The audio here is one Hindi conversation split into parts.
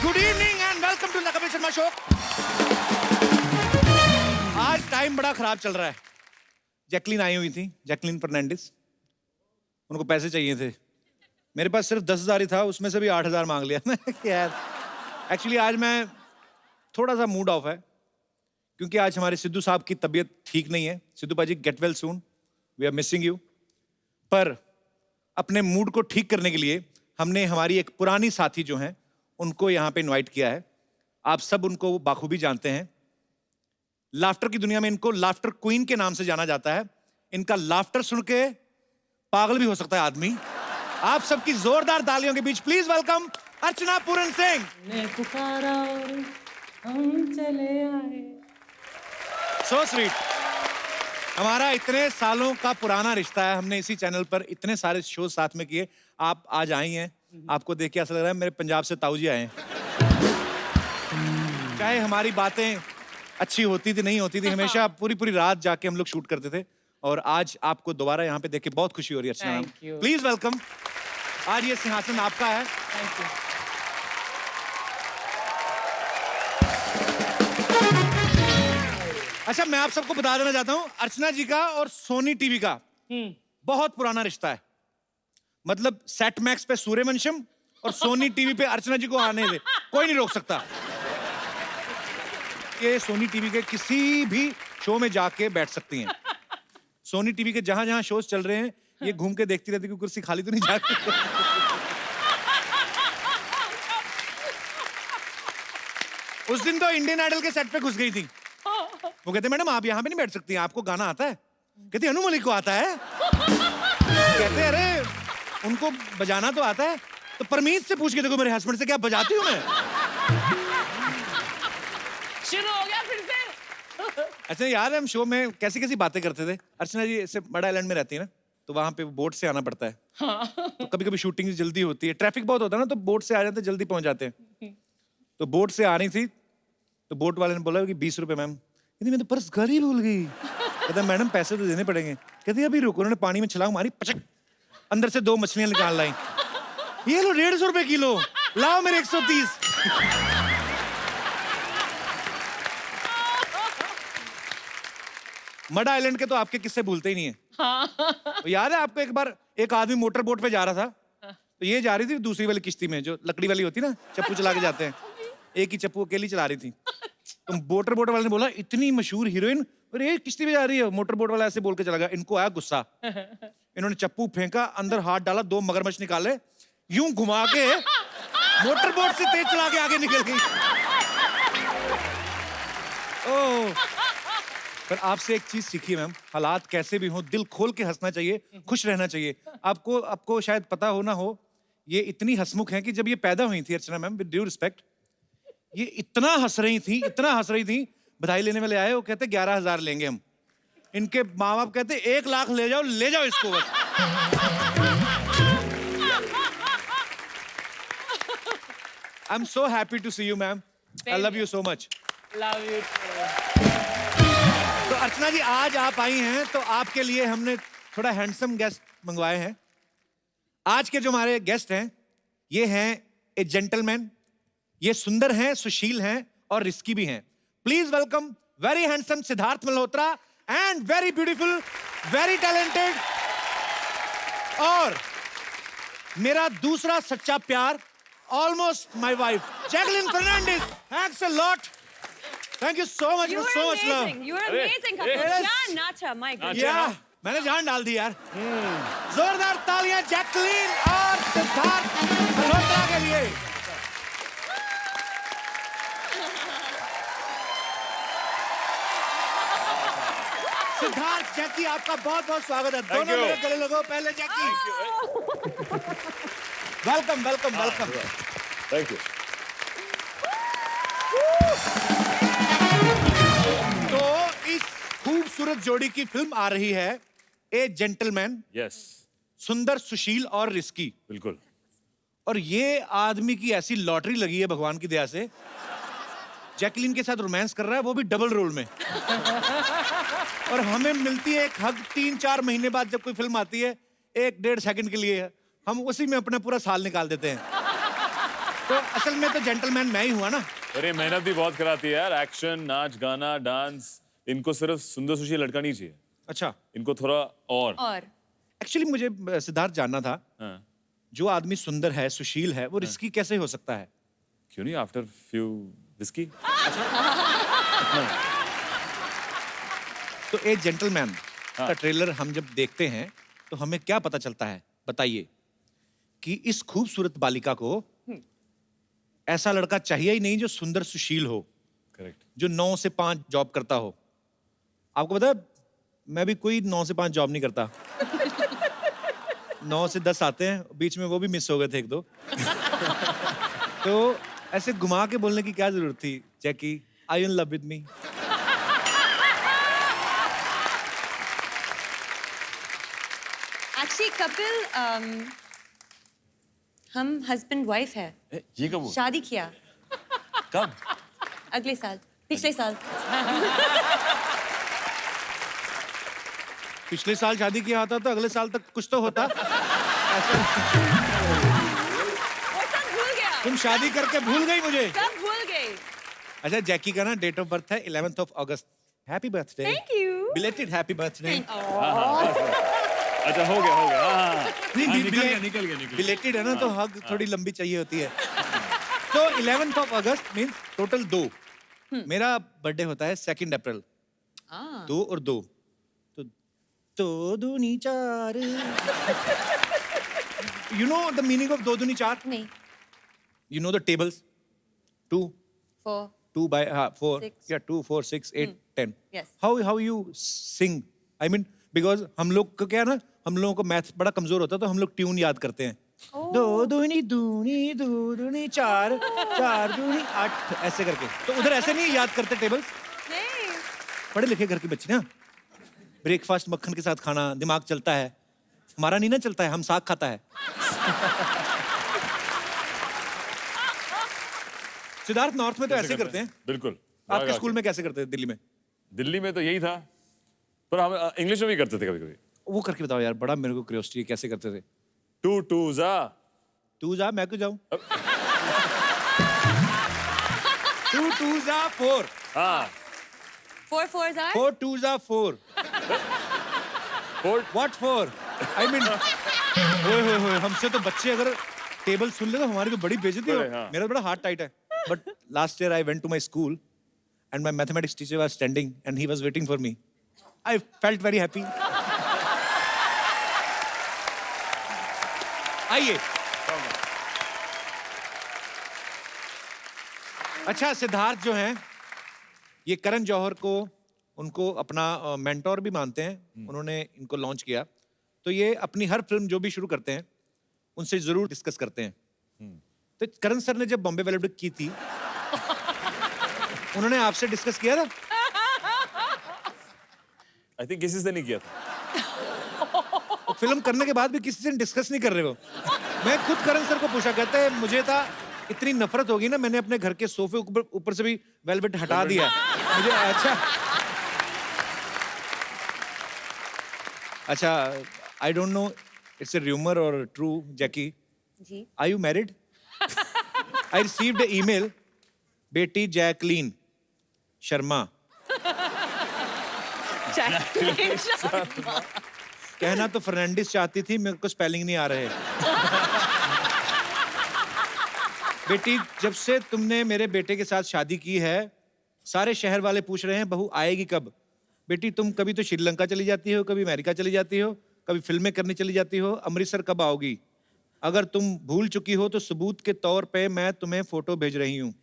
Good evening and welcome to the Kapil Sharma show. आज टाइम बड़ा खराब चल रहा है। जैकलीन आई हुई थी, जैकलीन फर्नांडिस। उनको पैसे चाहिए थे। मेरे पास सिर्फ 10,000 ही था, उसमें से भी 8,000 मांग लिया। मैं यार एक्चुअली आज मैं थोड़ा सा मूड ऑफ है क्योंकि आज हमारे सिद्धू साहब की तबीयत ठीक नहीं है। Sidhu paaji get well soon, we are missing you. पर अपने मूड को ठीक करने के लिए हमने हमारी एक पुरानी साथी जो हैं उनको यहाँ पे इनवाइट किया है। आप सब उनको बाखूबी जानते हैं। लाफ्टर की दुनिया में इनको लाफ्टर क्वीन के नाम से जाना जाता है। इनका लाफ्टर सुन के पागल भी हो सकता है आदमी। आप सबकी जोरदार तालियों के बीच प्लीज वेलकम अर्चना पूरन सिंह। ने पुकारा और हम चले आए। So sweet. हमारा इतने सालों का पुराना रिश्ता है। हमने इसी चैनल पर इतने सारे शो साथ में किए। आप आज आई हैं, आपको देख के ऐसा लग रहा है मेरे पंजाब से ताऊ जी आए हैं। चाहे हमारी बातें अच्छी होती थी नहीं होती थी, हमेशा पूरी पूरी रात जाके हम लोग शूट करते थे। और आज आपको दोबारा यहाँ पे देख के बहुत खुशी हो रही है अर्चना। Thank you. Please welcome. आज ये सिंहासन आपका है। Thank you. अच्छा, मैं आप सबको बता देना चाहता हूँ, अर्चना जी का और सोनी टीवी का बहुत पुराना रिश्ता है। मतलब सेट मैक्स पे सूर्यवंशम और सोनी टीवी पे अर्चना जी को आने दे, कोई नहीं रोक सकता। ये सोनी टीवी के किसी भी शो में जाके बैठ सकती हैं। सोनी टीवी के जहां जहां शोज चल रहे हैं ये घूम के देखती रहती कि कुर्सी खाली तो नहीं जाती। उस दिन तो इंडियन आइडल के सेट पे घुस गई थी। वो कहते मैडम आप यहाँ पे नहीं बैठ सकती हैं, आपको गाना आता है? कहती अनु मलिक को आता है। कहते अरे उनको बजाना तो आता है, तो परमीत से पूछ के देखो मेरे हस्बैंड से, क्या बजाती हूँ मैं? शुरू हो गया फिर से। अच्छा यार, हम शो में कैसी कैसी बातें करते थे। अर्चना जी ऐसे बड़ा आइलैंड में रहती है ना, तो वहां पे बोट से आना पड़ता है। तो कभी कभी शूटिंग जल्दी होती है, ट्रैफिक बहुत होता है ना, तो बोट से आ जाते, जल्दी पहुंच जाते हैं। तो बोट से आ रही थी, तो बोट वाले ने बोला कि 20 रुपए मैम। कहती मैं तो पर्स घर ही भूल गई। कहता मैडम पैसे तो देने पड़ेंगे। कहती अभी रुको। उन्होंने पानी में छलांग मारी, पचक, अंदर से 2 मछलियां निकाल लाई। ये लो 150 रुपए किलो, लाओ मेरे 130। मड आइलैंड के तो आपके किस्से भूलते ही नहीं है। तो याद है आपको, एक बार एक आदमी मोटर बोट पे जा रहा था, तो ये जा रही थी दूसरी वाली किश्ती में जो लकड़ी वाली होती ना, चप्पू चला के जाते हैं। एक ही चप्पू अकेली चला रही थी। तो मोटर बोट वाले ने बोला इतनी मशहूर हीरोइन और ये किश्ती पे जा रही है। मोटर बोट वाला ऐसे बोल के चला गया। इनको आया गुस्सा, इन्होंने चप्पू फेंका, अंदर हाथ डाला, 2 मगरमच्छ निकाले, यूं घुमा के मोटर बोट से तेज चला के आगे निकल गई। ओह, पर आपसे एक चीज सीखी मैम, हालात कैसे भी हो दिल खोल के हंसना चाहिए, खुश रहना चाहिए। आपको शायद पता हो ना हो, ये इतनी हंसमुख है कि जब ये पैदा हुई थी अर्चना मैम, विद ड्यू रिस्पेक्ट, ये इतना हंस रही थी, बधाई लेने वाले आए, वो कहते 11,000 लेंगे हम। इनके माँ बाप कहते 1 लाख ले जाओ इसको बस। I am so happy to see you ma'am, I love you so much. Love you. तो अर्चना जी आज आप आई हैं, तो आपके लिए हमने थोड़ा हैंडसम गेस्ट मंगवाए हैं। आज के जो हमारे गेस्ट हैं ये हैं ए जेंटलमैन। ये सुंदर हैं, सुशील हैं और रिस्की भी हैं। Please welcome very handsome Siddharth Malhotra and very beautiful, very talented और मेरा दूसरा सच्चा प्यार, almost my wife, Jacqueline Fernandez. Thanks a lot. Thank you so much. You were so much love. amazing. You were amazing. couple. Yes. John Nacha, my goodness. Yeah, मैंने जान डाल दी यार। जोरदार तालियां जैकलीन और सिद्धार्थ मल्होत्रा के लिए। सिद्धार्थ, जैकी, आपका बहुत बहुत स्वागत है। दोनों मेरे गले लगो पहले। Jackie, welcome welcome welcome. Thank you. तो इस खूबसूरत जोड़ी की फिल्म आ रही है, ए जेंटलमैन। यस, सुंदर, सुशील और रिस्की। बिल्कुल। और ये आदमी की ऐसी लॉटरी लगी है भगवान की दया से, जैकलीन के साथ रोमांस कर रहा है, वो भी डबल रोल में। और हमें मिलती है एक हग 3-4 महीने बाद, जब कोई फिल्म आती है 1-1.5 सेकंड के लिए, हम उसी में अपना पूरा साल निकाल देते हैं। तो असल में तो जेंटलमैन मैं ही हुआ ना। अरे मेहनत भी बहुत कराती है यार, एक्शन, नाच, गाना, डांस। इनको सिर्फ सुंदर सुशील लड़का नहीं चाहिए, अच्छा, इनको थोड़ा और। और एक्चुअली मुझे सिद्धार्थ जानना था, हाँ। जो आदमी सुंदर है, सुशील है, वो रिस्की कैसे हो सकता है? क्यों नहीं, आफ्टर फ्यू विस्की। तो ए जेंटलमैन हाँ। का ट्रेलर हम जब देखते हैं तो हमें क्या पता चलता है, बताइए? कि इस खूबसूरत बालिका को ऐसा लड़का चाहिए ही नहीं जो सुंदर सुशील हो, करेक्ट। जो 9 से 5 जॉब करता हो। आपको पता है, मैं भी कोई 9 से 5 जॉब नहीं करता। 9 से 10 आते हैं, बीच में वो भी मिस हो गए थे 1-2। तो ऐसे घुमा के बोलने की क्या जरूरत थी? Jackie, are you in love with me? Actually Kapil हम हस्बैंड वाइफ है, ये कब हुआ? शादी किया कब? अगले साल, पिछले साल। पिछले साल शादी किया होता तो अगले साल तक कुछ तो होता। वो सब भूल गया, तुम शादी करके भूल गई मुझे। सब भूल गए। अच्छा, जैकी का ना डेट ऑफ बर्थ है 11th of August। Happy birthday. Thank you. Belated happy birthday. अच्छा, हो गया हो गया। हाँ, नहीं, हाँ, बि- निकल गया बिले- निकल गया निकल गया। बिलेटेड है ना, तो हग थोड़ी लंबी चाहिए होती है। तो 11th of August means total 2। मेरा बर्थडे होता है 2 अप्रैल। 2 और 2 तो 2 दूनी 4। You know the meaning of 2 दूनी 4? नहीं, you know the tables? 2 4, 2 by 4, 6. yeah, 2 4 6 8 10. Yes. How you sing? I mean, because हम लोग को क्या है ना, हम लोगों को मैथ बड़ा कमजोर होता है, तो हम लोग ट्यून याद करते हैं। 2 दूनी दूनी 2 दूनी 4, 4 दूनी 8 ऐसे करके। तो उधर ऐसे नहीं याद करते टेबल्स? नहीं। पढ़े लिखे घर की बच्ची ना, ब्रेकफास्ट मक्खन के साथ खाना, दिमाग चलता है। हमारा नहीं ना चलता है, हम साग खाता है। सिद्धार्थ, नॉर्थ में तो ऐसे करते हैं। बिल्कुल। आपके स्कूल में कैसे करते हैं दिल्ली में? दिल्ली में तो यही था, पर हम इंग्लिश में भी करते थे कभी कभी। वो करके बताओ यार, बड़ा मेरे को क्यूरियोसिटी है, कैसे करते थे? 2 2 जा। तू जा, मैं क्यों जाऊं? 2 2 जा 4, हाँ, 4 4s are 4 2 जा 4। 4 What 4? I mean, होए हमसे तो बच्चे अगर टेबल सुन ले तो हमारी तो बड़ी बेइज्जती हो। बड़े, हाँ। मेरा तो बड़ा हार्ट टाइट है। But last year I went to my school and my mathematics teacher was standing and he was waiting for me. I felt very happy. आइए। अच्छा, सिद्धार्थ जो हैं, ये करण जौहर को उनको अपना मेंटोर भी मानते हैं। उन्होंने इनको लॉन्च किया, तो ये अपनी हर फिल्म जो भी शुरू करते हैं उनसे जरूर डिस्कस करते हैं। तो करण सर ने जब बॉम्बे वेलवेट की थी, उन्होंने आपसे डिस्कस किया था? आई थिंक किसी से नहीं किया था। और फिल्म करने के बाद भी किसी से डिस्कस नहीं कर रहे हो? मैं खुद करण सर को पूछा, कहते हैं मुझे था इतनी नफरत होगी ना, मैंने अपने घर के सोफे ऊपर से भी वेलवेट हटा दिया मुझे। अच्छा, I don't know it's a rumour और ट्रू, जैकी, जी। Are you married? I received a email, बेटी जैकलीन शर्मा, कहना तो फर्नांडिस चाहती थी, मेरे को स्पेलिंग नहीं आ रहे। बेटी, जब से तुमने मेरे बेटे के साथ शादी की है, सारे शहर वाले पूछ रहे हैं बहू आएगी कब। बेटी, तुम कभी तो श्रीलंका चली जाती हो, कभी अमेरिका चली जाती हो, कभी फिल्में करने चली जाती हो, अमृतसर कब आओगी? अगर तुम भूल चुकी हो तो सबूत के तौर पे मैं तुम्हें फोटो भेज रही हूँ।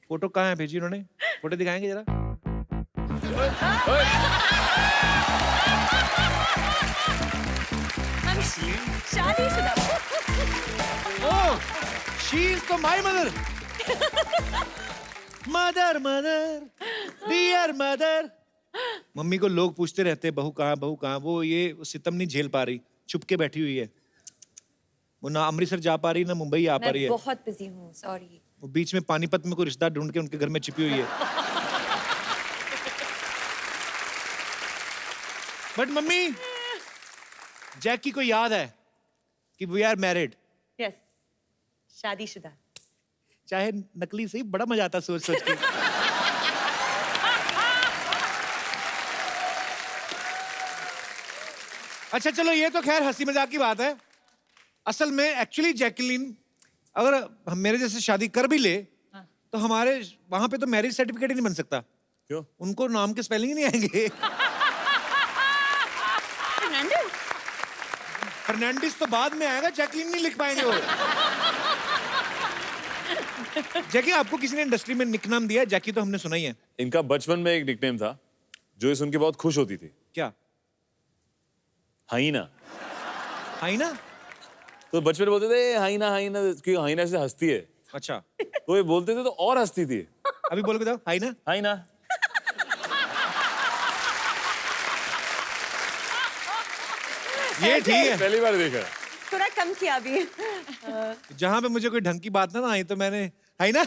फोटो कहाँ है भेजी उन्होंने? फोटो दिखाएंगे जरा? हम शादीशुदा। Oh, she is तो my mother. Mother, mother, dear mother. Mummy को लोग पूछते रहते हैं बहू कहाँ, वो ये सितम नहीं झेल पा रही, छुप के बैठी हुई है। वो ना अमृतसर जा पा रही, ना मुंबई आ पा रही मैं है। बहुत बिजी हूँ, सॉरी। वो बीच में पानीपत में कोई रिश्ता ढूंढ के उनके घर में छिपी हुई है। बट मम्मी, जैकी को याद है कि वी आर मैरिड। यस, शादीशुदा। चाहे नकली सही, बड़ा मजा आता सोच सोच के। अच्छा चलो, ये तो खैर हंसी मजाक की बात है। असल में एक्चुअली जैकलीन अगर हम मेरे जैसे शादी कर भी ले तो हमारे वहां पे तो मैरिज सर्टिफिकेट ही नहीं बन सकता। क्यों? उनको नाम के स्पेलिंग ही नहीं आएंगे। फर्नांडिस। फर्नांडिस तो बाद में आएगा, जैकलीन नहीं लिख पाएंगे वो। जैकी, आपको किसी ने इंडस्ट्री में निकनाम दिया है? जैकी तो हमने सुना ही है। इनका बचपन में एक निकनेम था जो ये सुन के बहुत खुश होती थी। क्या? हाइना। हाइना? तो बचपन में बोलते थे हाइना हाइना, क्योंकि हाइना से हंसती है। अच्छा, तो ये बोलते थे तो और हंसती थी। अभी बोल के बताओ, हाइना। हाइना। ये ठीक है। पहली बार देखा। थोड़ा कम किया अभी। जहां पे मुझे कोई ढंग की बात ना आई तो मैंने हाइना।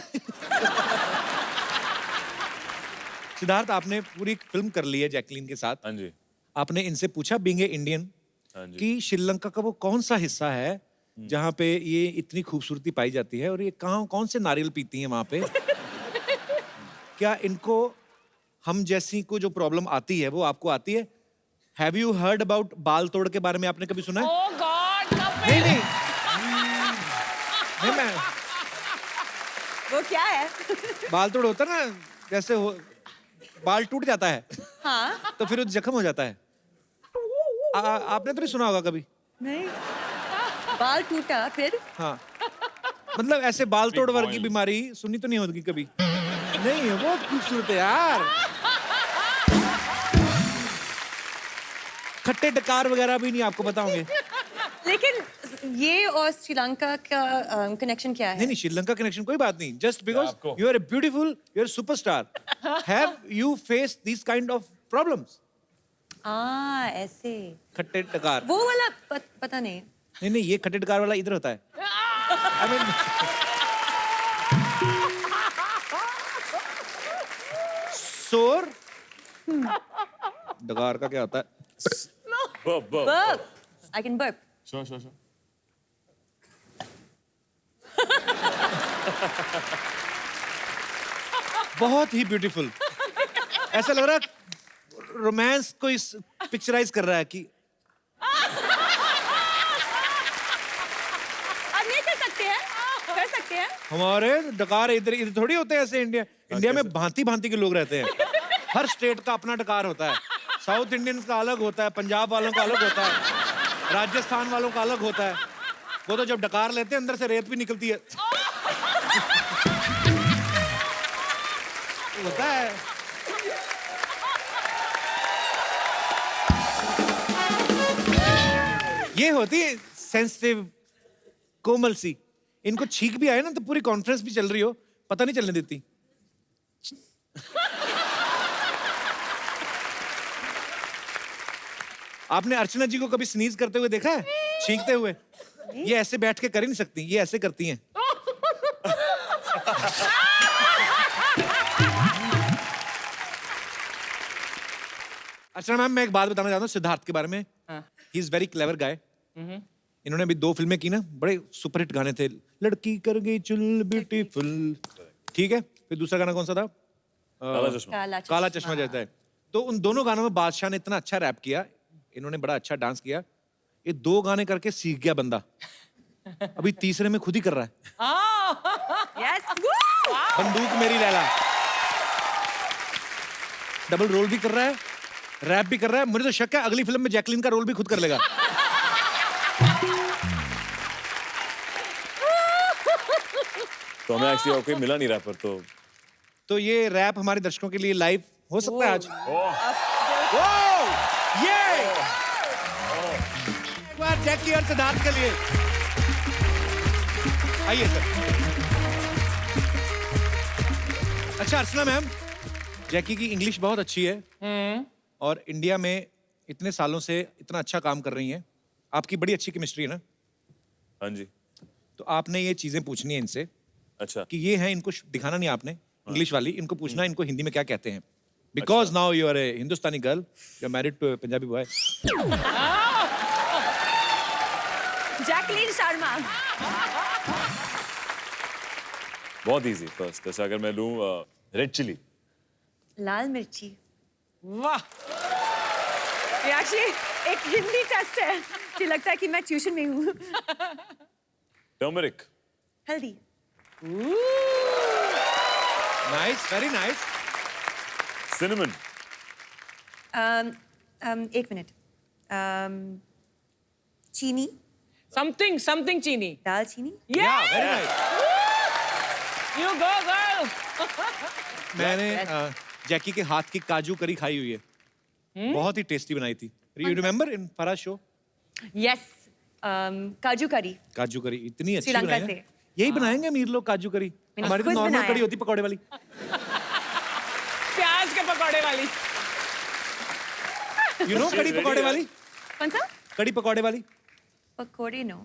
सिद्धार्थ, आपने पूरी एक फिल्म कर ली है जैकलीन के साथ। हाँ जी। आपने इनसे पूछा बीइंग ए इंडियन हाँ जी। कि श्रीलंका का वो कौन सा हिस्सा है जहां पे ये इतनी खूबसूरती पाई जाती है और ये कहाँ कौन से नारियल पीती हैं वहां पे? क्या इनको हम जैसी को जो प्रॉब्लम आती है वो आपको आती है? हैव यू हर्ड अबाउट बाल तोड़ के बारे में आपने कभी सुना है? Oh God, नहीं नहीं नहीं, मैं वो क्या है? बाल तोड़ होता ना, जैसे हो बाल टूट जाता है हाँ। तो फिर वो जख्म हो जाता है। आपने तो नहीं सुना होगा कभी? नहीं। बाल टूटा फिर? हाँ, मतलब ऐसे बाल तोड़ वर्गी point. बीमारी सुनी तो नहीं होगी कभी? नहीं, वो खूबसूरत है यार। खट्टे डकार वगैरह भी नहीं आपको बताओगे। लेकिन ये और श्रीलंका का कनेक्शन क्या है? नहीं नहीं, श्रीलंका कनेक्शन कोई बात नहीं। जस्ट बिकॉज आपको- you are a beautiful, you are superstar, have you face this kind of problems? ऐसे। खट्टे डकार। वो वाला पता नहीं। नहीं नहीं, ये खट्टे डकार वाला इधर होता है। I mean, सोर डकार का क्या होता है? Burp burp. Burp. I can burp. Sure. बहुत ही ब्यूटीफुल। ऐसा लग रहा है रोमांस को इस पिक्चराइज कर रहा है कि अब नहीं कर सकते हैं? कर सकते हैं? हमारे डकार इधर इधर थोड़ी होते हैं ऐसे। इंडिया में भांति भांति के लोग रहते हैं। हर स्टेट का अपना डकार होता है। साउथ इंडियंस का अलग होता है, पंजाब वालों का अलग होता है, राजस्थान वालों का अलग होता है। वो तो जब डकार लेते हैं अंदर से रेत भी निकलती है। होता है। ये होती है सेंसिटिव, कोमल सी। इनको छींक भी आए ना तो पूरी कॉन्फ्रेंस भी चल रही हो, पता नहीं चलने देती। आपने अर्चना जी को कभी स्नीज करते हुए देखा है? छींकते हुए? ये ऐसे बैठ के कर ही नहीं सकती, ये ऐसे करती हैं। अर्चना मैम, मैं एक बात बताना चाहता हूँ सिद्धार्थ के बारे में। ही इज वेरी क्लेवर गाय। इन्होंने अभी 2 फिल्में की ना, बड़े सुपरहिट गाने थे। लड़की कर गई चुल ब्यूटीफुल, ठीक है। फिर दूसरा गाना कौन सा था? काला चश्मा। काला चश्मा जाता है। तो उन दोनों गानों में बादशाह ने इतना अच्छा रैप किया, इन्होंने बड़ा अच्छा डांस किया। ये 2 गाने करके सीख गया बंदा, अभी तीसरे में खुद ही कर रहा है। Yes. Woo! बंदूक मेरी लैला। डबल रोल भी कर रहा है, रैप भी कर रहा है। मुझे तो शक है अगली फिल्म में जैकलीन का रोल भी खुद कर लेगा। तो हमें एक्चुअली कोई मिला नहीं रैपर तो ये रैप हमारे दर्शकों के लिए लाइव हो सकता है आज। ओह ये एक बार जैकी और सिद्धार्थ के लिए आइए सर। अच्छा अर्चना मैम, जैकी की इंग्लिश बहुत अच्छी है और इंडिया में इतने सालों से इतना अच्छा काम कर रही हैं। आपकी बड़ी अच्छी केमिस्ट्री है ना? हाँ जी। तो आपने ये चीजें पूछनी है इनसे अच्छा। कि ये है, इनको दिखाना नहीं आपने इंग्लिश वाली, इनको पूछना है इनको हिंदी में क्या कहते हैं। Because now you are a Hindustani girl, you are married to Punjabi boy. Jacqueline Sharma. बहुत इजी फर्स्ट जैसे अगर मैं लूं रेड चिली लाल मिर्ची। वाह ये एक्चुअली एक हिंदी टेस्ट है, मुझे लगता है कि मैं ट्यूशन में हूँ। टर्मरिक हल्दी। Nice, very nice. सिनेमन एक मिनट। चीनी। समथिंग चीनी। दालचीनी। या very nice. You go girl. मैंने जैकी के हाथ की काजू करी खाई हुई है, बहुत ही टेस्टी बनाई थी। You remember in Faraz show? Yes, kaju curry. काजू करी इतनी अच्छी श्रीलंका बनाई है। से। यही बनाएंगे अमीर लोग काजू करी। मैंने हमारी तो खुद नॉर्मल बनाया। कड़ी होती पकौड़े वाली। प्याज के पकौड़े वाली। यू नो कड़ी पकौड़े वाली? कौन सा? कड़ी पकौड़े वाली? पकौड़े नो।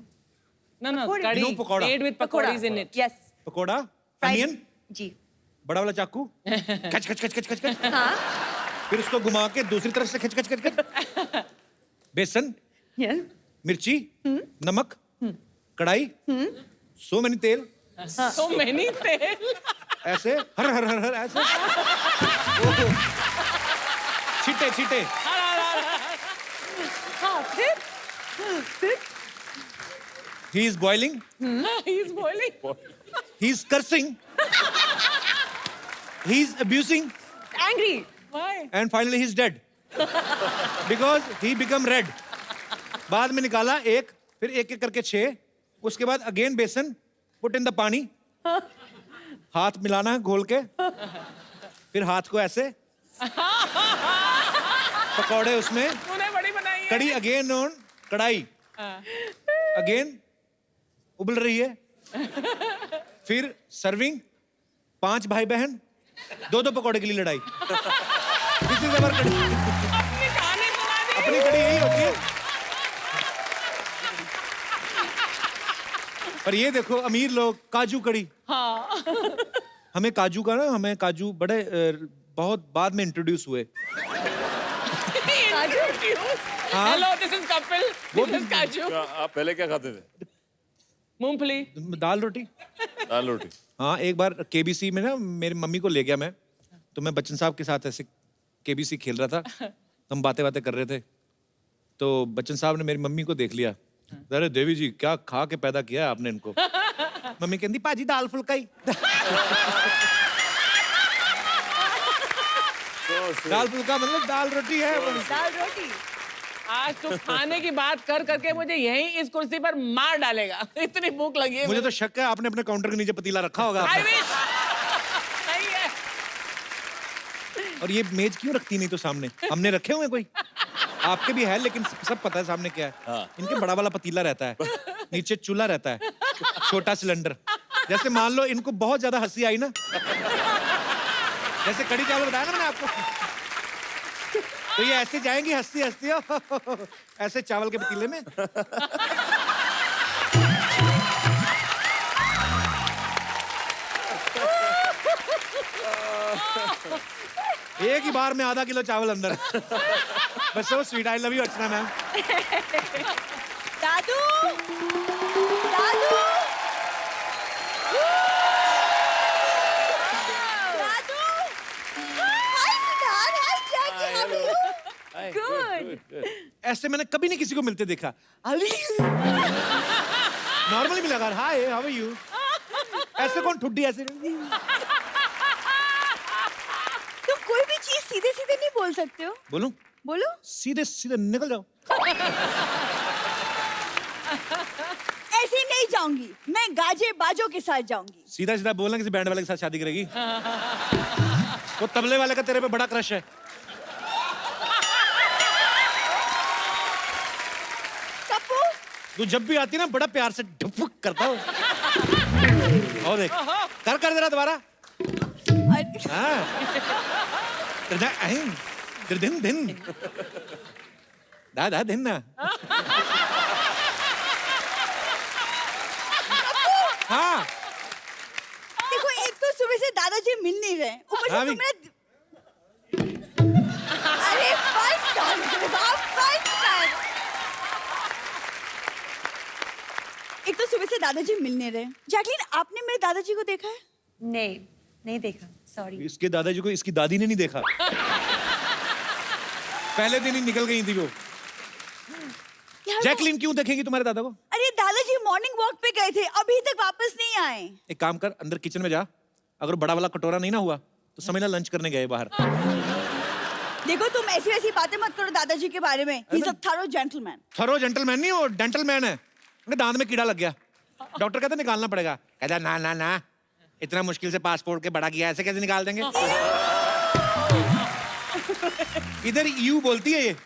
No, पकौड़े। Kadhi You know pakora? made with pakoras in it. Yes. Pakora, onion, जी। बड़ा वाला चाकू, खच खच खच खच खच खच, हाँ। फिर उसको घुमा के दूसरी तरफ से खच खच खच खच, बेसन, यस। मिर्ची, नमक, कढ़ाई, सो मैनी तेल, So many तेल। ऐसे हर हर हर हर ऐसे, ओहो, छीटे छीटे, हाँ, फिर? he is boiling, He's boiling. he is cursing, he is abusing, Angry. Why? and finally he is dead because he become red. बाद में निकाला एक, फिर एक एक करके 6, उसके बाद अगेन बेसन, पुट इन द पानी, हाथ मिलाना है घोल के, फिर हाथ को ऐसे, पकौड़े उसमें, तूने बड़ी बनाई है। कड़ी अगेन ऑन कढ़ाई, अगेन उबल रही है, फिर सर्विंग, 5 भाई बहन, 2-2 पकौड़े के लिए लड़ाई। दिस इज अवर कड़ी। अपनी कहानी सुना दी। अपनी कड़ी यही होती है। पर ये देखो अमीर लोग काजू कड़ी। हाँ। हमें काजू का ना, हमें काजू बड़े बहुत बाद में इंट्रोड्यूस हुए। हाँ। Hello, this is Kapil. वो This is काजू। आप पहले क्या खाते थे? मूंगफली। दाल रोटी। दाल रोटी। हाँ, एक बार केबीसी में ना मेरी मम्मी को ले गया मैं, तो मैं बच्चन साहब के साथ ऐसे केबीसी खेल रहा था, तो हम बातें बातें कर रहे थे, तो बच्चन साहब ने मेरी मम्मी को देख लिया। अरे देवी जी क्या खा के पैदा किया है आपने इनको। मम्मी कहती पाजी दाल फुल्का ही। दाल फुल्का मतलब दाल रोटी है। दाल रोटी। आज तू खाने की बात कर करके मुझे यहीं इस कुर्सी पर मार डालेगा। इतनी भूख लगी है मुझे तो शक है आपने अपने काउंटर के नीचे पतीला रखा होगा। I wish। नहीं है। और ये मेज क्यों रखती नहीं तो सामने? हमने रखे हुए कोई? आपके भी है लेकिन सब पता है सामने क्या है। हाँ। इनके बड़ा वाला पतीला रहता है, नीचे चूल्हा रहता है, छोटा सिलेंडर। जैसे मान लो इनको बहुत ज्यादा हंसी आई ना, जैसे कड़ी चावल बताया ना मैंने आपको, तो ये ऐसे जाएंगी हंसती हंसती ऐसे चावल के पतीले में। एक ही बार में आधा किलो चावल अंदर। बस so sweet. I love you Archana ma'am. Dadu. Dadu. Dadu. Hi, Siddharth. Hi, Jackie. How are you? Good. ऐसे मैंने कभी नहीं किसी को मिलते देखा। नॉर्मली मिला कर हाय हाउ आर यू, ऐसे कौन ठुड्डी ऐसे। तुम कोई भी चीज सीधे सीधे नहीं बोल सकते हो। बोलूं? बोलो। सीधे सीधे निकल जाओ। ऐसे ही नहीं जाऊंगी, मैं गाजे बाजों के साथ जाऊंगी। सीधा सीधा बोलना किसी बैंड वाले के साथ शादी करेगी। वो तबले वाले का तेरे पे बड़ा क्रश है। कप्पू। तू जब भी आती ना बड़ा प्यार से ढुक करता हो। और देख कर कर जरा दोबारा। हाँ। दिन दिन दा दिन ना। हाँ देखो एक तो सुबह से दादाजी मिल नहीं रहे, ऊपर से हाँ तुम भी। मेरा अरे बस कर, बस कर। एक तो सुबह से दादाजी मिल नहीं रहे। जैकलीन आपने मेरे दादाजी को देखा है? नहीं नहीं देखा, सॉरी। इसके दादाजी को इसकी दादी ने नहीं देखा। पहले दिन ही निकल गई थी वो। जैकलीन क्यों देखेंगी तुम्हारे दादा को? अरे दादाजी मॉर्निंग वॉक पे गए थे, अभी तक वापस नहीं आए। एक काम कर, अंदर किचन में जा, अगर बड़ा वाला कटोरा नहीं ना हुआ तो समझ ला लंच करने गए बाहर। देखो तुम ऐसी वैसी बातें मत करो दादाजी के बारे में। He's a thorough gentleman. Thorough gentleman नहीं, वो डेंटलमैन है। उनके दांत में कीड़ा लग गया, डॉक्टर कहता निकालना पड़ेगा। कहता ना ना ना, इतना मुश्किल से पासपोर्ट के बड़ा किया, ऐसे कैसे निकाल देंगे? इधर यू बोलती है ये,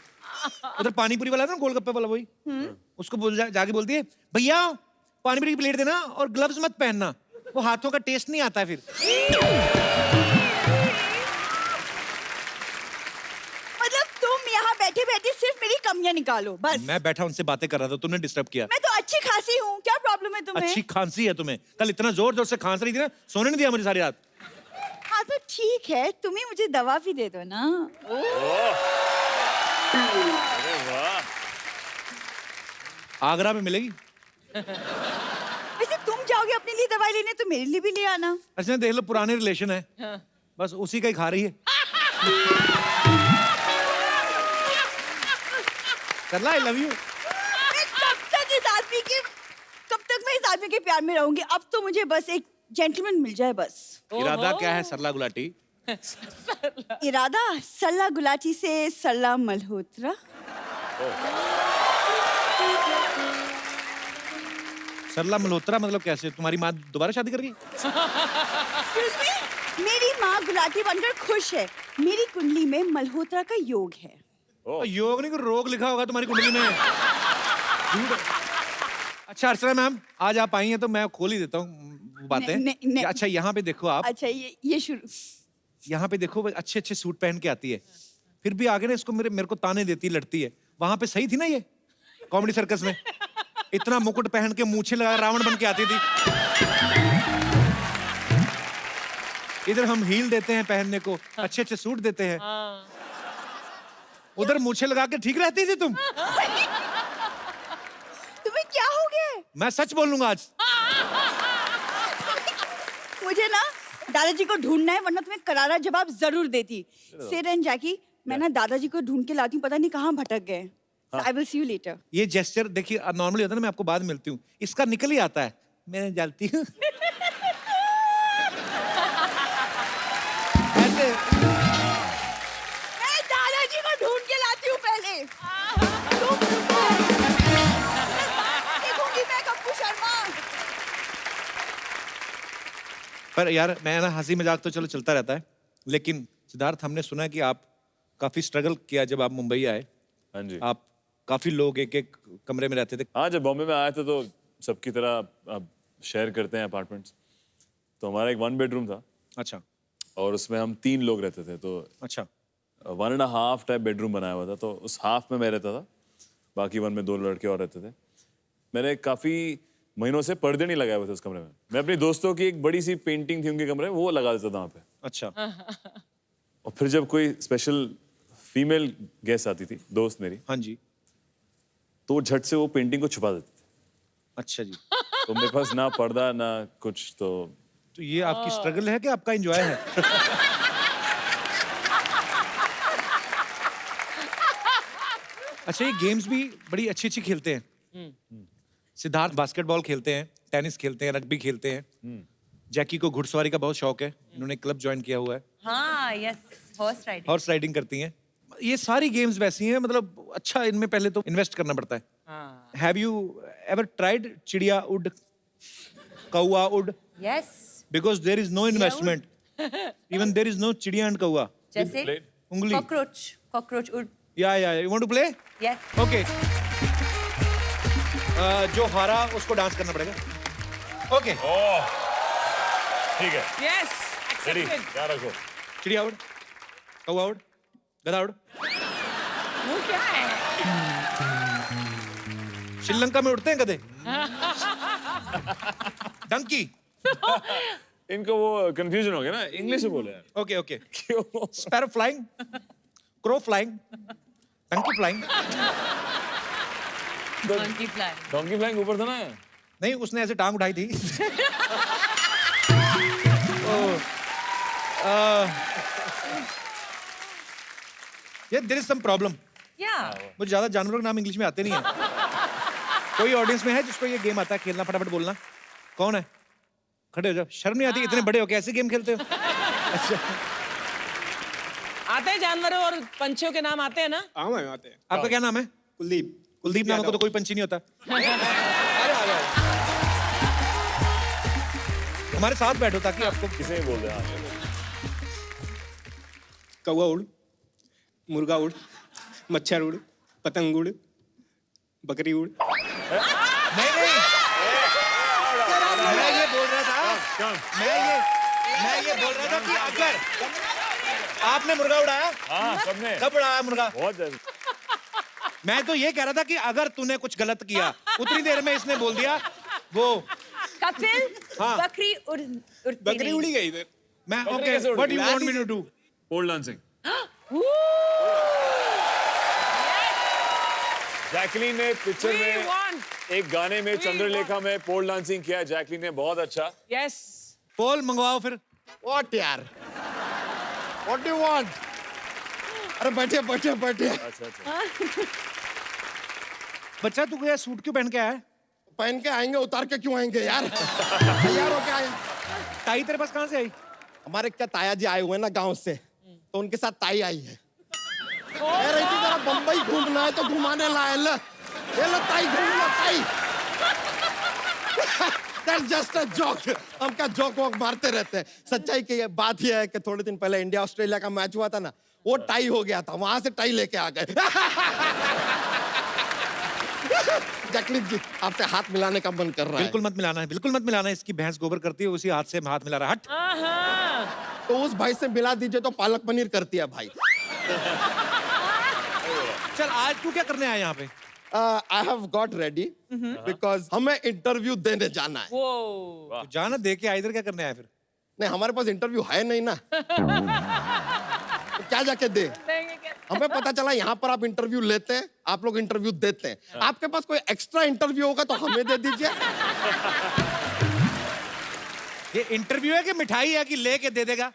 उधर पानीपुरी वाला है ना, गोलगप्पे वाला, वही उसको जाके बोलती है भैया पानीपुरी की प्लेट देना और ग्लव्स मत पहनना, वो हाथों का टेस्ट नहीं आता है फिर। मतलब तुम यहाँ बैठे बैठे सिर्फ मेरी कमियां निकालो बस। मैं बैठा उनसे बातें कर रहा था, तुमने डिस्टर्ब किया। मैं तो अच्छी खासी हूँ, क्या प्रॉब्लम है तुम्हें? अच्छी खांसी है तुम्हें, कल इतना जोर जोर से खांस रही थी ना, सोने नहीं दिया मुझे सारी रात। हाँ तो ठीक है, तुम ही मुझे दवा भी दे दो ना। अरे वाह, आगरा में मिलेगी। वैसे तुम जाओगे अपने लिए दवाई लेने तो मेरे लिए भी ले आना। अच्छा देख लो, पुराने रिलेशन है, बस उसी का ही खा रही है। करला, आई लव यू। कब तक मैं इस आदमी के प्यार में रहूंगी? अब तो मुझे बस एक जेंटलमैन मिल जाए बस। इरादा क्या है सरला गुलाटी? इरादा सल्ला गुलाटी से सल्ला मल्होत्रा। सरला मल्होत्रा मतलब कैसे? तुम्हारी माँ दोबारा शादी कर गई? Excuse me? मेरी माँ गुलाटी बनकर खुश है। मेरी कुंडली में मल्होत्रा का योग है। योग नहीं, कोई रोग लिखा होगा तुम्हारी कुंडली में। अच्छा अर्चना मैम, आज आप आई हैं तो मैं खोल ही देता हूँ बातें। नहीं। अच्छा यहाँ पे देखो आप, अच्छा ये शुरू। यहाँ पे देखो, अच्छे अच्छे सूट पहन के आती है, फिर भी आगे ना इसको मेरे को ताने देती, लड़ती है। वहां पे सही थी ना ये कॉमेडी सर्कस में? इतना मुकुट पहन के मूछे लगा रावण बन के आती थी। इधर हम हील देते हैं पहनने को, अच्छे अच्छे सूट देते हैं, उधर मूछे लगा के ठीक रहती थी तुम। तुम्हें क्या हो गया? मैं सच बोलूंगा आज। मुझे ना दादाजी को ढूंढना है, वरना तुम्हें करारा जवाब जरूर देती। सिड एंड जैकी, मैं ना दादाजी को ढूंढ के लाती हूँ, पता नहीं कहाँ भटक गए। I will see you later. ये जेस्चर देखिए, नॉर्मली होता है ना, मैं आपको बाद में मिलती हूँ, इसका निकल ही आता है, मैं जलती हूँ ऐसे। मैं दादाजी को ढूंढ के लाती हूँ पहले। देखूंगी मैं कप्पू शर्मा। पर यार मैं ना, हंसी मजाक तो चलो चलता रहता है, लेकिन सिद्धार्थ हमने सुना कि आप काफी स्ट्रगल किया जब आप मुंबई आए। हाँ जी। आप काफी लोग एक एक कमरे में रहते थे। हाँ, जब बॉम्बे में आए थे तो सबकी तरह अब शेयर करते हैं अपार्टमेंट्स, तो हमारा एक 1 बेडरूम था अच्छा और उसमें हम 3 लोग रहते थे, तो अच्छा 1.5 टाइप बेडरूम बनाया हुआ था, तो उस हाफ में मैं रहता था, बाकी 1 में 2 लड़के और रहते थे। मैंने काफी महीनों से पर्दे नहीं लगाए हुए थे उस कमरे में। मैं अपनी दोस्तों की एक बड़ी सी पेंटिंग थी उनके कमरे में, वो लगा देता था वहाँ पे। अच्छा और फिर जब कोई स्पेशल फीमेल गेस्ट आती थी, दोस्त मेरी, हाँ जी, तो वो झट से वो पेंटिंग को छुपा देते थे। अच्छा जी। तो मेरे पास ना पर्दा ना कुछ, तो ये आपकी स्ट्रगल है कि आपका एंजॉय है? अच्छा, ये गेम्स भी बड़ी अच्छी अच्छी खेलते हैं। सिद्धार्थ बास्केटबॉल खेलते हैं, टेनिस खेलते हैं, रग्बी खेलते हैं। जैकी को घुड़सवारी का बहुत शौक है, इन्होंने क्लब ज्वाइन किया हुआ है, हाँ yes, horse riding. Horse riding करती हैं। ये सारी गेम्स वैसी हैं, मतलब अच्छा इनमें पहले तो इन्वेस्ट करना पड़ता है। हैव यू एवर ट्राइड चिड़िया उड, कौआ उड? Yes. Because there is no investment. Even there is no चिड़िया and कौआ. जैसे उंगली. कॉकरोच उड। Yeah. You want to play? Yes. Okay. जो हारा उसको डांस करना पड़ेगा. Okay. ठीक है। Yes, ready, accepted. क्या रखो? चिड़िया उड, कौआ उड, गधा उड. वो क्या है? श्रीलंका में उड़ते हैं गधे. डंकी. इनको वो कंफ्यूजन हो गया ना, इंग्लिश में बोले यार। Okay. क्यों? Sparrow flying, crow flying, donkey flying. Donkey fly. Donkey flying ऊपर था ना? नहीं, उसने ऐसे टांग उठाई थी. There is some problem. मुझे ज्यादा जानवरों के नाम इंग्लिश में आते नहीं है। कोई ऑडियंस में है जिसको ये गेम आता है खेलना? फटाफट बोलना। कौन है? खड़े हो जाओ। शर्म नहीं आती? इतने बड़े हो कैसे गेम खेलते हो? अच्छा, आते हैं जानवरों और पंछियों के नाम आते हैं ना? हाँ मैम आते हैं। आपका क्या नाम है? कुलदीप। कुलदीप नाम को तो कोई पंछी नहीं होता। हमारे साथ बैठो ताकि आपको किसे बोल रहे हैं? कौवा उड़, मुर्गा उड़, मच्छर उड़, पतंग उड़, बकरी उड़। नहीं नहीं मैं ये बोल रहा था मैं ये बोल रहा था कि अगर आपने मुर्गा उड़ाया? हाँ, सबने। कब उड़ाया मुर्गा? बहुत जल्दी। मैं तो ये कह रहा था कि अगर तूने कुछ गलत किया उतनी देर में इसने बोल दिया वो कपिल, हाँ। बकरी उड़ती बकरी नहीं। उड़ी गई इधर। मैं बकरी ओके कैसे उड़ व्हाट गई? You want me to do? Pole dancing. Jacqueline ने पिक्चर We में want- एक गाने में चंद्रलेखा में पोल डांसिंग किया है जैकलीन ने, बहुत अच्छा। Yes. पोल मंगवाओ फिर। व्हाट यार, व्हाट डू यू वांट? अरे बैठे बैठे बैठे। अच्छा अच्छा। बच्चा तू क्या सूट क्यों पहन के आया है? पहन के आएंगे, उतार के क्यों आएंगे यार? तैयार होके आए। टाई तेरे पास कहाँ से आई? हमारे क्या ताया जी आए हुए हैं ना गांव से, तो उनके साथ ताई आई है। कह रही थी जरा बम्बई घूमना है तो घुमाने लाए। ये लो ताई, घूम लो ताई। That's just a joke. हम क्या जोक वोक मारते रहते हैं। सच्चाई की ये बात ये है कि थोड़े दिन पहले इंडिया ऑस्ट्रेलिया का मैच हुआ था ना, वो टाई हो गया था, वहां से टाई लेके आ गए। जैकलीन जी, आपसे हाथ मिलाने का मन कर रहा है। बिल्कुल मत मिलाना है, बिल्कुल मत मिलाना है। इसकी भैंस गोबर करती है, उसी हाथ से हाथ मिला रहा है। हट। हाँ। तो उस भाई से मिला दीजिए तो पालक पनीर करती है भाई। चल आज तू क्या करने आया यहाँ पे? I have got ready because हमें इंटरव्यू देने जाना है। वो तू जाना दे के इधर क्या करने आया फिर? नहीं, हमारे पास इंटरव्यू है नहीं ना। तो क्या जाके दे? हमें पता चला यहाँ पर आप इंटरव्यू लेते हैं, आप लोग इंटरव्यू देते हैं। आपके पास कोई एक्स्ट्रा इंटरव्यू होगा तो हमें दे दीजिए। ये इंटरव्यू है कि मिठाई है कि लेके दे देगा?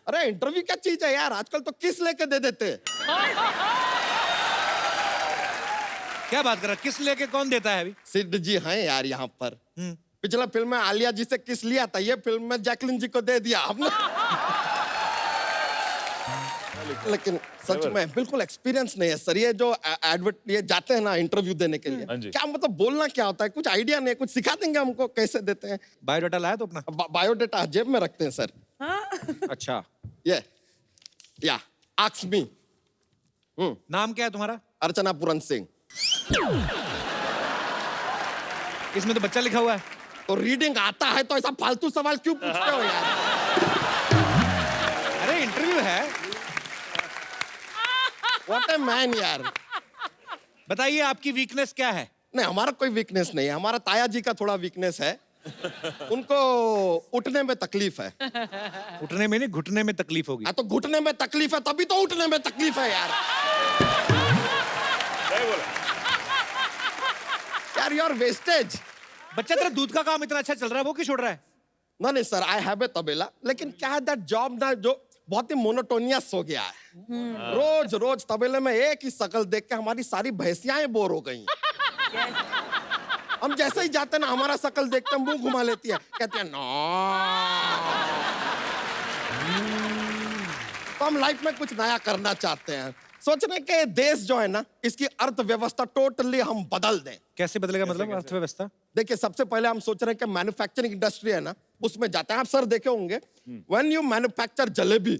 अरे इंटरव्यू क्या चीज है यार, आजकल तो किस लेके दे देते हैं। क्या बात कर रहा है? किस लेके कौन देता है अभी? सिद्ध जी हैं यार यहाँ पर। पिछला फिल्म में आलिया जी से किस लिया था, ये फिल्म में जैकलीन जी को दे दिया हमने। लेकिन सच में बिल्कुल एक्सपीरियंस नहीं है सर। ये जो ये जाते हैं ना इंटरव्यू देने के लिए, हाँ जी। क्या मतलब बोलना क्या होता है, कुछ आइडिया नहीं है। कुछ सिखा देंगे हमको कैसे देते हैं? बायोडाटा लाया तो अपना? बायोडेटा जेब में रखते हैं सर। अच्छा, ये या आस्क मी। नाम क्या है तुम्हारा? अर्चना पूरन सिंह। इसमें तो बच्चा लिखा हुआ है। तो रीडिंग आता है तो ऐसा फालतू सवाल क्यों पूछते हो यार? अरे इंटरव्यू है। व्हाट ए मैन यार। बताइए आपकी वीकनेस क्या है? नहीं, हमारा कोई वीकनेस नहीं है। हमारा ताया जी का थोड़ा वीकनेस है। उनको उठने में तकलीफ है। उठने में नहीं, घुटने में तकलीफ होगी। तो घुटने में तकलीफ है तभी तो उठने में तकलीफ है यार। यार यू आर वेस्टेज। बच्चा तेरा दूध का काम इतना अच्छा चल रहा है, वो क्यों छोड़ रहा है? नहीं सर, आई हैव ए तबेला, लेकिन क्या है दैट जॉब ना जो बहुत ही मोनोटोनियस हो गया है। रोज रोज तबेले में एक ही शक्ल देख के हमारी सारी भैंसियां बोर हो गई। हम जैसे ही जाते ना, हमारा शक्ल देखते मुंह घुमा लेती है, कहती है नो। तो हम लाइफ में कुछ नया करना चाहते हैं। सोच रहे कि देश जो है ना, इसकी अर्थव्यवस्था टोटली हम बदल दें। कैसे बदलेगा? मतलब अर्थव्यवस्था? देखिए, सबसे पहले हम सोच रहे हैं कि मैन्युफैक्चरिंग इंडस्ट्री है ना, उसमें जाते हैं। आप सर देखे होंगे, व्हेन यू मैन्युफैक्चर जलेबी,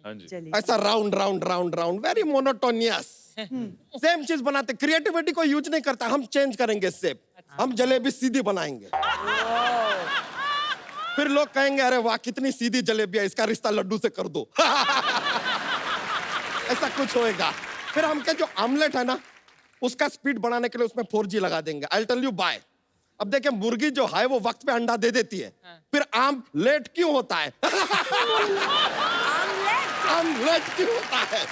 हाँ जी। ऐसा round round round round, very monotonous, same चीज बनाते। क्रिएटिविटी को यूज नहीं करता। हम चेंज करेंगे शेप, हम जलेबी सीधी बनाएंगे। फिर लोग कहेंगे अरे वाह कितनी सीधी जलेबी है, इसका रिश्ता लड्डू से कर दो। ऐसा कुछ होएगा। फिर हम क्या जो आमलेट है ना, उसका स्पीड बढ़ाने के लिए उसमें 4G लगा देंगे। I tell you bye. अब देखिए, मुर्गी जो है वो वक्त पे अंडा दे देती है, फिर आम लेट क्यों होता है? आमलेट क्यों होता है?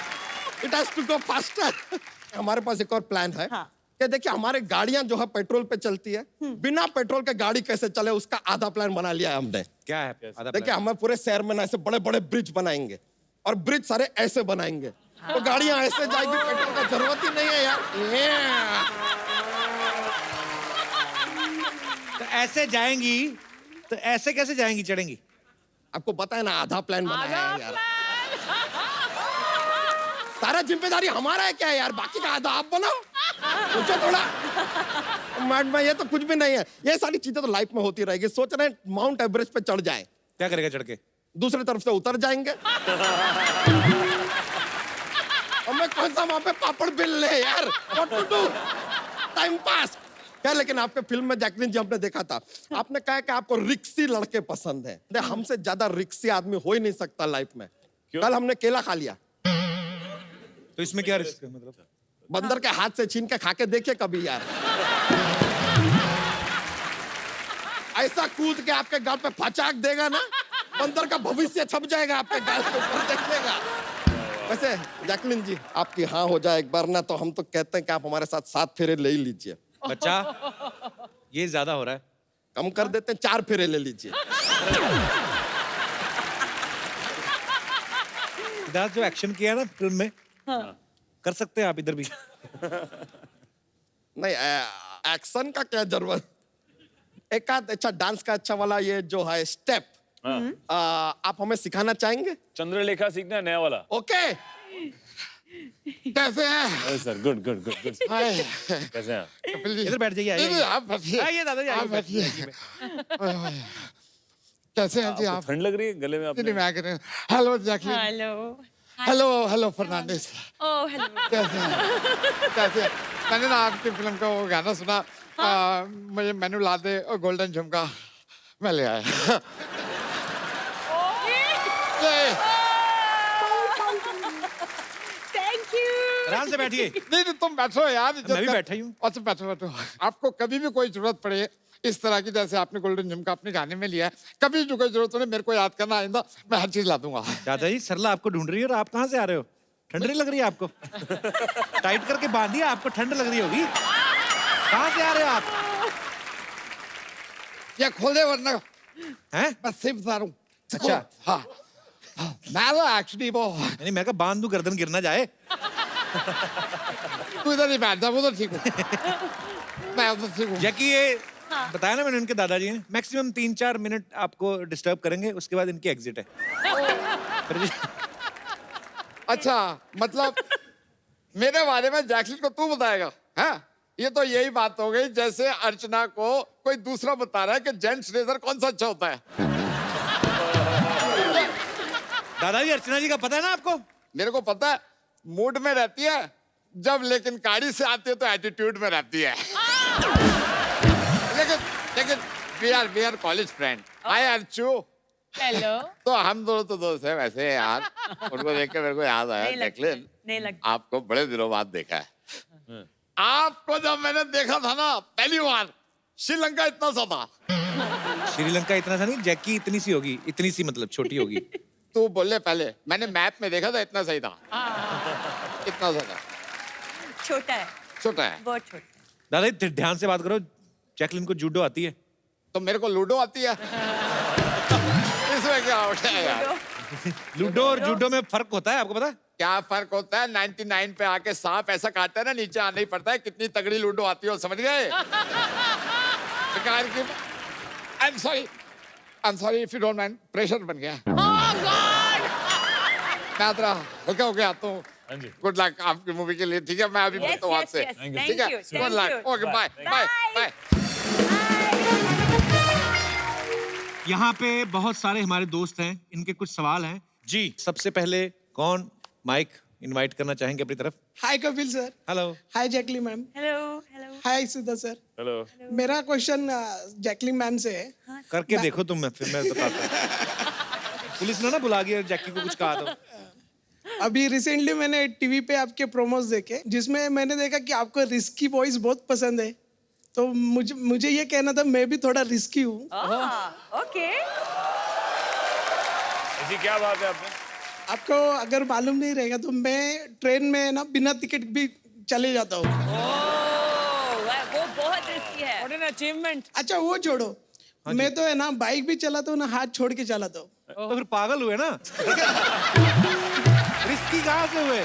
It has to go faster. हमारे पास एक और प्लान है कि देखिए, हमारे गाड़ियां जो है पेट्रोल पे चलती है, बिना पेट्रोल के गाड़ी कैसे चले उसका आधा प्लान बना लिया है हमने। क्या है? आधा देखिए, हमें पूरे शहर में ना ऐसे बड़े बड़े ब्रिज बनाएंगे, और ब्रिज सारे ऐसे बनाएंगे तो गाड़ियां ऐसे जाएगी, पेट्रोल का जरूरत ही नहीं है यार। तो ऐसे जाएंगी तो ऐसे कैसे जाएंगी, चढ़ेंगी? आपको पता है ना, आधा प्लान बनाया है यार। सारा जिम्मेदारी हमारा है क्या यार, बाकी का आधा आप बनाओ। सोचो थोड़ा। मैड में ये तो कुछ भी नहीं है, ये सारी चीजें तो लाइफ में होती रहेगी। सोच रहे हैं माउंट एवरेस्ट पे चढ़ जाए, क्या करेगा चढ़ के? दूसरी तरफ से उतर जाएंगे। हमें कौन सा वहां पे पापड़ बेल ले यार, what to do, time pass क्या। लेकिन आपके फिल्म में जैकलीन जी हमने देखा था, आपने कहा कि आपको रिक्सी लड़के पसंद है। हमसे ज्यादा रिक्सी आदमी हो ही नहीं सकता लाइफ में। कल हमने केला खा लिया, तो इसमें क्या रिस्क है? मतलब बंदर के हाथ से छीन के खा के देखिए कभी यार। ऐसा कूद के आपके गाल पे फचाक देगा ना, बंदर का भविष्य छप जाएगा आपके गाल के ऊपर, देखिएगा। वैसे जैकलीन जी, आपकी हाँ हो जाए एक बार ना, तो हम तो कहते हैं कि आप हमारे साथ 7 फेरे ले ही लीजिए। बच्चा, ये ज्यादा हो रहा है। कम कर देते हैं, 4 फेरे ले लीजिए। सिद्धार्थ जो एक्शन किया ना फिल्म में, कर सकते हैं आप इधर भी। नहीं, एक्शन का क्या जरूरत। एक आध अच्छा डांस का अच्छा वाला ये जो है स्टेप, आप हमें सिखाना चाहेंगे? चंद्रलेखा सीखना है, नया वाला। ओके। कैसे हैं? Sir good good good good. Hi. कैसे हैं? इधर बैठ जाइए, आइए। आप बैठिए। आइए दादाजी, आइए, आप बैठिए। बैठिए। कैसे हैं जी आप? ठंड लग रही है गले में आपने? नहीं, मैं कह रहा हूँ, hello Jacqueline. Hello. Hello hello Fernandez. Oh hello. कैसे हैं? कैसे हैं? मैंने ना आपकी फिल्म का वो गाना सुना, मुझे मेनू ला दे और गोल्डन झुमका, मैं ले आया। Thank you. आराम से बैठिए। नहीं तुम बैठो यार। मैं भी बैठा ही हूँ। अच्छा बैठो बैठो। आपको कभी भी कोई जरूरत पड़े इस तरह की, जैसे आपने गोल्डन झुमका अपने गाने में लिया है, कभी जो कोई जरूरत पड़े मेरे को याद करना, आइंदा मैं हर चीज ला दूंगा। दादाजी, सरला आपको ढूंढ रही है और आप कहाँ से आ रहे हो? ठंड नहीं लग रही है आपको? टाइट करके बांधिए, आपको ठंड लग रही होगी। कहाँ से आ रहे हो आप? ये खोल दे वरना हैं? मैं सिर्फ बता रहा हूँ। अच्छा। हाँ, मैं तो एक्चुअली वो, नहीं, मैं कहा बांध दूं, गर्दन गिर ना जाए। तू इधर नहीं बैठ जा, वो तो ठीक हूँ। मैं उधर ठीक हूँ। जैकी, ये बताया ना मैंने, उनके दादाजी हैं, मैक्सिमम 3-4 मिनट आपको डिस्टर्ब करेंगे, उसके बाद इनकी एग्जिट है। अच्छा, मतलब मेरे बारे में जैकलीन को तू बताएगा? हाँ, ये तो यही बात हो गई जैसे अर्चना को कोई दूसरा बता रहा है कि जेंट्स रेजर कौन सा अच्छा होता है। दादाजी, अर्चना जी का पता है ना आपको? मेरे को पता है, मूड में रहती है जब, लेकिन गाड़ी से आती है तो एटीट्यूड में रहती है। लेकिन we are college friend. Hi Archu. Hello. तो हम दोनों तो दोस्त हैं वैसे यार। उनको देख के मेरे को याद आया, जैकलीन नहीं लगता। आपको बड़े दिनों बाद देखा है। आपको जब मैंने देखा था ना पहली बार, श्रीलंका इतना सा था। श्रीलंका इतना सा नहीं, जैकी इतनी सी होगी, इतनी सी मतलब छोटी होगी। तू बोले पहले, मैंने मैप में देखा था, इतना सही था। इतना सा था। छोटा है, छोटा है। बहुत छोटा है। दादाजी ध्यान से बात करो, जैकलिन को जूडो आती है। तो मेरे को लूडो आती है। इसमें क्या होता है यार? लूडो और जूडो में फर्क होता है, आपको पता है? क्या फर्क होता है? 99 पे आके सांप ऐसा काटता है ना, नीचे आना ही पड़ता है। कितनी तगड़ी लूडो आती है, समझ गए? I'm sorry if you don't mind, pressure बन गया। मैं तेरा हल्का हो गया तो गुड लक आपकी मूवी के लिए। ठीक है, मैं अभी मिलता हूँ आपसे। ठीक है, good luck. Okay, bye bye bye. यहाँ पे बहुत सारे हमारे दोस्त हैं, इनके कुछ सवाल हैं जी। सबसे पहले कौन माइक इनवाइट करना चाहेंगे अपनी तरफ? Hi Kapil sir. Hello. Hi Jacqueline ma'am. Hello hello. Hi Sudha sir. Hello. मेरा क्वेश्चन जैकलीन मैम से है। करके देखो तुम, मैं फिर मैं बताता हूँ। पुलिस ने ना बुला गया जैकी को, कुछ कहा तो। अभी रिसेंटली मैंने टीवी पे आपके प्रोमोस देखे, जिसमें मैंने देखा कि आपको रिस्की वॉइस बहुत पसंद है। तो मुझे ये कहना था, मैं भी थोड़ा रिस्की हूँ। ओके। ऐसी क्या बात है आपने? आपको अगर मालूम नहीं रहेगा तो मैं ट्रेन में ना बिना टिकट भी चले जाता हूँ। वो बहुत रिस्की है। What an achievement. अच्छा वो छोड़ो, मैं तो है ना बाइक भी चलाता हूँ ना, हाथ छोड़ के चलाता हूँ। तो फिर पागल हुए ना। रिस्की कहाँ से हुए?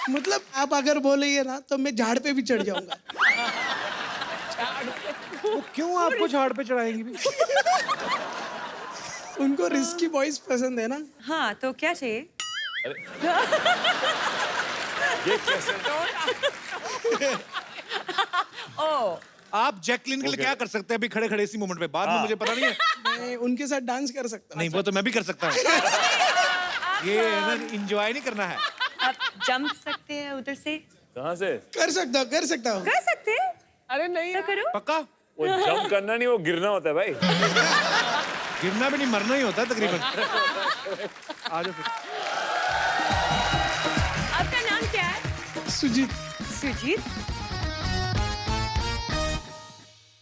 मतलब आप अगर बोलेंगे ना तो मैं झाड़ पे भी चढ़ जाऊंगा। वो क्यों आपको झाड़ पे चढ़ाएंगी भी? उनको रिस्की बॉयज पसंद है ना। हाँ तो क्या चाहिए? ये कैसे? ओ आप जैकलिन के लिए क्या कर सकते हैं अभी खड़े खड़े इसी मोमेंट पे? बाद में मुझे पता नहीं है। मैं उनके साथ डांस कर सकता हूँ। नहीं वो तो मैं भी कर सकता हूँ। ये एंजॉय नहीं करना है। आप जंप सकते हैं उधर से? कहाँ से? कर सकता हूँ कर सकता हूँ। कर सकते हैं? अरे नहीं तो करो। पक्का? वो जंप करना नहीं, वो गिरना होता है भाई। गिरना भी नहीं, मरना ही होता है तकरीबन। आ जाओ फिर। आपका नाम क्या है? सुजीत। सुजीत।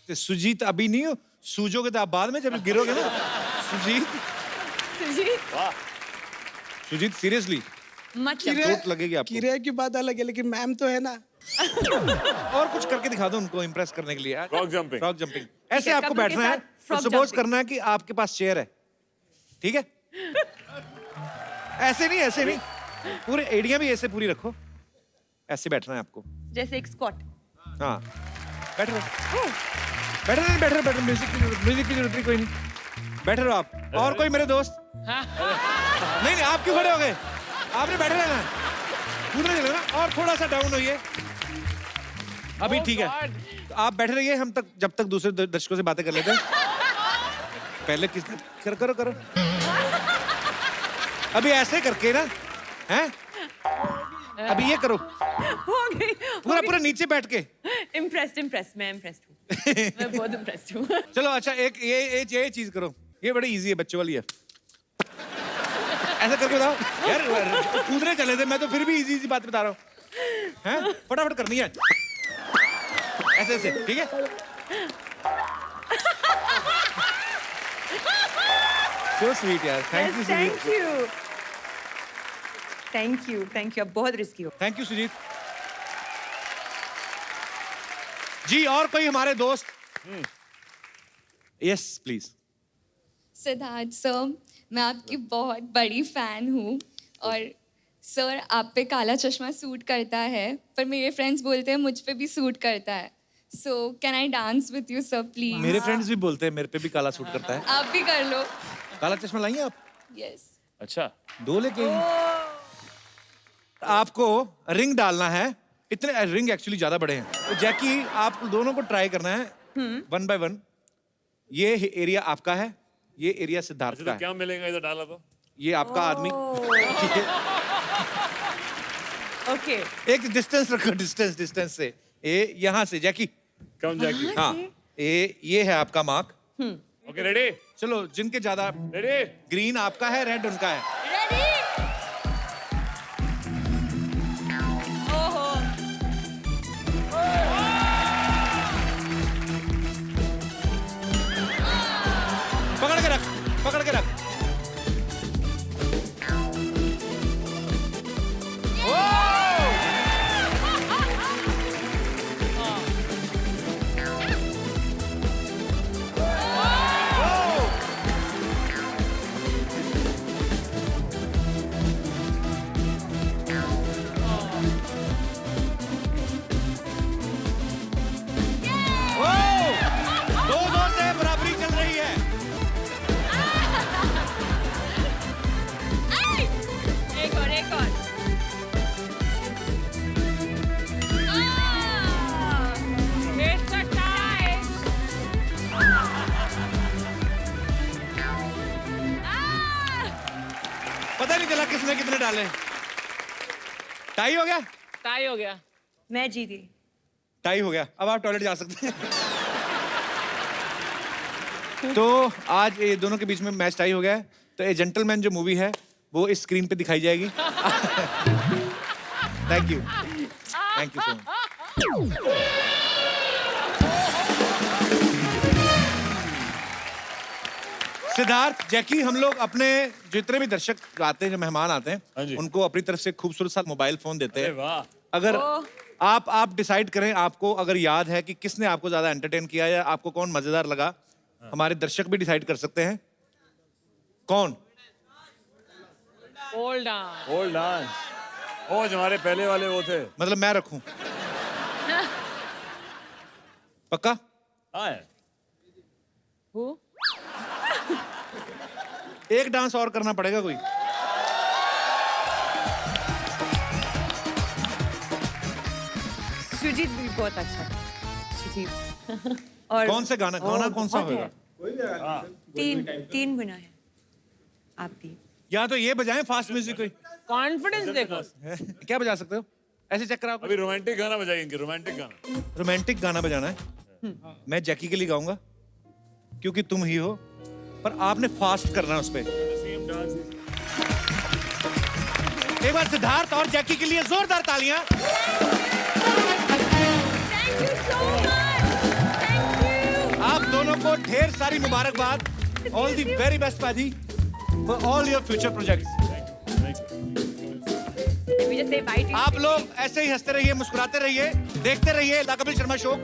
सुजीत अभी नहीं हो, सूजोगे तो आप बाद में जब गिरोगे ना। सुजीत। सुजीत। सुजीत सीरियसली मतलब चोट लगेगी आपको। किराए की बात अलग है लेकिन मैम तो है ना। और कुछ करके दिखा दो उनको इम्प्रेस करने के लिए। Frog jumping. Frog jumping. ऐसे है, आपको कपल के बैठना है साथ और frog सपोज jumping। करना है कि आपके पास चेयर है, ठीक है? ऐसे नहीं, ऐसे नहीं, पूरे एड़ियां भी ऐसे पूरी रखो। ऐसे बैठना है आपको। जैसे एक स्क्वाट। हाँ बैठ रहो, बैठ रहो। म्यूजिक की जरूरत नहीं, कोई नहीं, बैठ रहो आप। और कोई मेरे दोस्त? नहीं, आप क्यों खड़े हो गए? आपने बैठे रहना है, कूदना चलेगा ना। और थोड़ा सा डाउन होइए, अभी ठीक है। तो आप बैठे रहिए, हम तक जब तक दूसरे दर्शकों से बातें कर लेते हैं। पहले किसने करो अभी ऐसे करके ना, हैं? अभी ये करो, हो गई। पूरा नीचे बैठ के। इम्प्रेस्ड मैं इम्प्रेस्ड हूँ। मैं बहुत इम्प्रेस्ड हूँ। चलो अच्छा, एक ये चीज करो, ये बड़ी इजी है, बच्चों वाली है। ऐसा करके बताओ यार, कूदने चले थे, मैं तो फिर भी इजी बात बता रहा हूँ। हैं? फटाफट करनी है, ऐसे ठीक है? So sweet यार, thank you Sujit. Thank you आप बहुत रिस्की हो। Thank you Sujit ji. और कोई हमारे दोस्त? Yes please. सिद्धार्थ सर, मैं आपकी बहुत बड़ी फैन हूँ और सर आप पे काला चश्मा सूट करता है, पर मेरे फ्रेंड्स बोलते हैं मुझ पे भी सूट करता है। So can I dance with you sir please? मेरे फ्रेंड्स भी बोलते हैं मेरे पे भी काला सूट करता है। आप भी कर लो। काला चश्मा लाइए आप? यस। अच्छा, 2 लेके आइए। आपको रिंग डालना है, इतने रिंग एक्चुअली ज्यादा बड़े हैं। तो जैकी आप दोनों को ट्राई करना है 1 by 1। ये एरिया आपका है, ये एरिया सिद्धार्थ अच्छा का तो है। क्या मिलेगा इधर डाला तो? ये आपका आदमी। ओके। एक डिस्टेंस रखो, डिस्टेंस से। ये यहाँ से जैकी। कौन जाएगी? हाँ, ये है आपका मार्क। Okay ready? चलो, जिनके ज्यादा रेडी? ग्रीन आपका है, रेड उनका है। रेडी? ओहो। पकड़ के रख। एक और। It's a tie. पता नहीं चला किसने कितने डाले। टाई हो गया? टाई हो गया। मैं जीती। टाई हो गया, अब आप टॉयलेट जा सकते हैं। तो आज ये दोनों के बीच में मैच टाई हो गया है। तो ये जेंटलमैन जो मूवी है वो इस स्क्रीन पे दिखाई जाएगी। Thank you so much. Siddharth, Jackie, हम लोग अपने जितने भी दर्शक आते हैं, जो मेहमान आते हाँ हैं, जी। उनको अपनी तरफ से खूबसूरत सा मोबाइल फोन देते अरे हैं। वाह, अगर आप डिसाइड करें, आपको अगर याद है कि किसने आपको ज्यादा एंटरटेन किया या आपको कौन मजेदार लगा, हमारे दर्शक भी डिसाइड कर सकते हैं। कौन? Hold on. Hold on. Oh जो हमारे पहले वाले वो थे। मतलब मैं रखूं? पक्का? हाँ Who? एक डांस और करना पड़ेगा कोई। सुजीत भी बहुत अच्छा था। सुजीत। और कौन से गाना कौन सा होगा? तीन गुना है आप भी। या तो ये बजाएं फास्ट म्यूजिक कोई। Confidence देखो। क्या बजा सकते हो? ऐसे चेक कराओ। अभी रोमांटिक गाना बजाइए इनके, रोमांटिक गाना। रोमांटिक गाना बजाना है। मैं जैकी के लिए गाऊंगा क्योंकि तुम ही हो, पर आपने फास्ट करना है उस पे। एक बार सिद्धार्थ और जैकी के लिए जोरदार तालियां। Thank you so much. Thank you. आप दोनों को ढेर सारी मुबारकबाद। ऑल द वेरी बेस्ट पाजी for all your future projects. We just say bye to you. आप लोग ऐसे ही हंसते रहिए, मुस्कुराते रहिए, देखते रहिए द कपिल शर्मा शो।